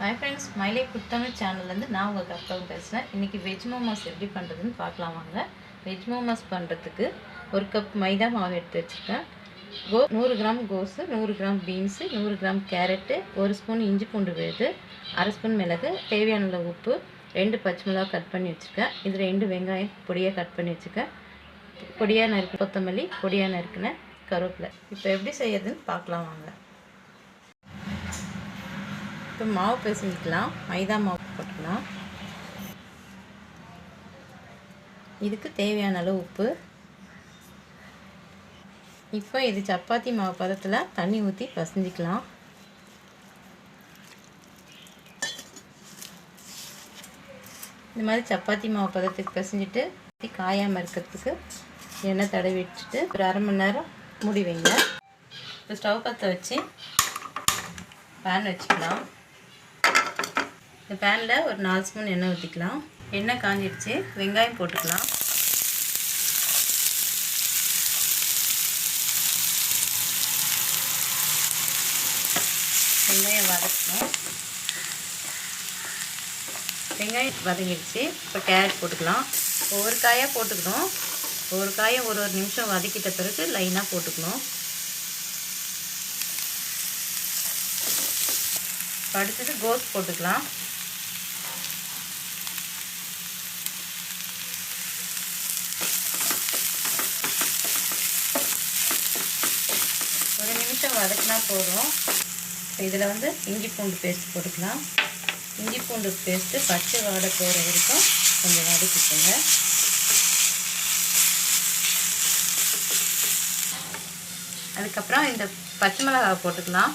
hi friends मईले कुत्तम channel ना उंगा कक्कावु पेसुरेन इनक्कि veg momos एप्पडी पண்றதுன்னு பார்க்கலாம் வாங்க वेज मोमोस பண்றதுக்கு 1 கப் மைதா மாவு எடுத்து வச்சிருக்கேன் 100 கிராம் கோஸ் 100 gram beans 100 gram carrot 1 spoon இஞ்சி பூண்டு விழுது 1/2 ஸ்பூன் மிளகு தேவையான அளவு உப்பு 2 பச்சை மிளகாய் கட் பண்ணி வச்சிருக்கேன் இது 2 வெங்காயம் பொடியா கட் பண்ணி வச்சிருக்கேன் பொடியா நறுக்கின கொத்தமல்லி பொடியா நறுக்கின கருவேப்பிலை இப்போ எப்படி செய்யறதுன்னு பார்க்கலாம் வாங்க तो माव पेसिक्कलाम मैदा माव पोट्टुकलाम இதுக்கு தேவையான அளவு உப்பு இப்போ இது சப்பாத்தி மாவு பதத்துல தண்ணி ஊத்தி பசஞ்சிக்கலாம் இந்த மாதிரி சப்பாத்தி மாவு பதத்துக்கு பசஞ்சிட்டு காயாம இருக்கிறதுக்கு எண்ணெய் தடவி விட்டுட்டு ஒரு அரை மணி நேரம் மூடி வைங்க இப்போ ஸ்டவ் பத்த வச்சு pan வச்சுக்கலாம் இந்த panல ஒரு 4 ஸ்பூன் எண்ணெய் ஊத்திக்கலாம் எண்ணெய் காஞ்சிடுச்சு வெங்காயம் போட்டுக்கலாம் வெங்காயம் வதக்கணும் வெங்காயம் வதங்கிடுச்சு இப்போ கேரட் போட்டுக்கலாம் ஒவ்வொரு காயா போட்டுக்கணும் ஒவ்வொரு காயை ஒரு நிமிஷம் வதக்கிட்ட பிறகு லைனா போட்டுக்கணும் அடுத்து கோஸ் போட்டுக்கலாம் ஒரு நிமிஷம் வதக்கினா போதும் இதில் வந்து இஞ்சி பூண்டு பேஸ்ட் போட்டுக்கலாம் இஞ்சி பூண்டு பேஸ்ட் பச்சை வாடை போகிற வரைக்கும் கொஞ்சம் வதக்கிக்கோங்க அதுக்கப்புறம் இந்த பச்சை மிளகாய் போட்டுக்கலாம்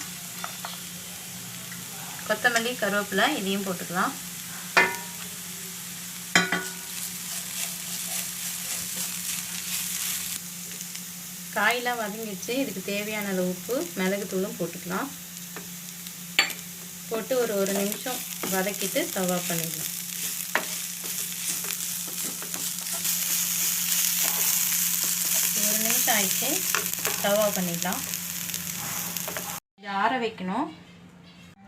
கொத்தமல்லி கருவேப்பிலை இதையும் போட்டுக்கலாம் காயெல்லாம் வதங்கிடுச்சு இதுக்கு தேவையான அளவு உப்பு மிளகு தூளும் போட்டுக்கலாம் போட்டு ஒரு நிமிஷம் வதக்கிட்டு ஸ்டவ் ஆஃப் பண்ணிடலாம் ஒரு நிமிஷம் ஆயிடுச்சு ஸ்டவ் ஆஃப் பண்ணிடலாம் இது ஆற வைக்கணும்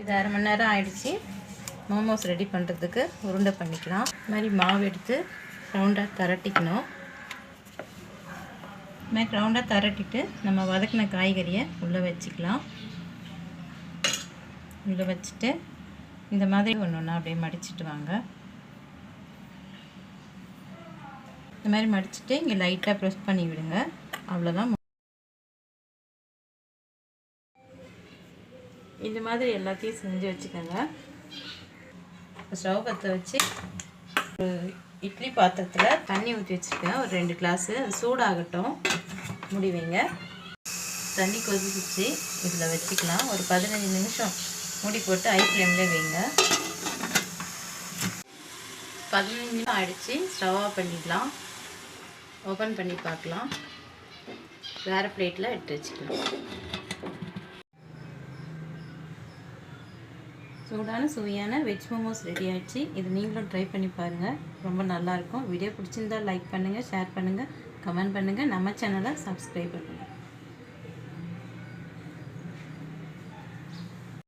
இது அரை மணி நேரம் ஆயிடுச்சு மோமோஸ் ரெடி பண்ணுறதுக்கு உருண்டை பண்ணிக்கலாம் இந்த மாதிரி மாவு எடுத்து ரவுண்டாக திரட்டிக்கணும் இந்த மாதிரி ரவுண்டாக திரட்டிட்டு நம்ம வதக்கின காய்கறியை உள்ளே வச்சுக்கலாம் உள்ளே வச்சுட்டு இந்த மாதிரி ஒன்று ஒன்றா அப்படியே மடிச்சிட்டு வாங்க இந்த மாதிரி மடிச்சுட்டு இங்கே லைட்டாக ப்ரெஸ் பண்ணி விடுங்க அவ்வளோதான் இந்த மாதிரி எல்லாத்தையும் செஞ்சு வச்சுக்கோங்க ஸ்டவ் பற்ற வச்சு ஒரு இட்லி பாத்திரத்தில் தண்ணி ஊற்றி வச்சுருக்கேன் ஒரு 2 கிளாஸ் அது சூடாகட்டும் மூடி வைங்க தண்ணி கொதிச்சு இதில் வச்சுக்கலாம் ஒரு 15 நிமிஷம் மூடி போட்டு ஹை ஃப்ளேமில் வைங்க 15 நிமிஷம் ஆகிடுச்சு ஸ்டவ் ஆஃப் பண்ணிடலாம் ஓப்பன் பண்ணி பார்க்கலாம் வேறு பிளேட்டில் எடுத்து வச்சுக்கலாம் சூடான சுவையான வெஜ் மோமோஸ் ரெடி ஆயிடுச்சு இது நீங்களும் ட்ரை பண்ணி பாருங்கள் ரொம்ப நல்லாயிருக்கும் வீடியோ பிடிச்சிருந்தா லைக் பண்ணுங்கள் ஷேர் பண்ணுங்கள் கமெண்ட் பண்ணுங்கள் நம்ம சேனலை சப்ஸ்கிரைப் பண்ணுங்கள்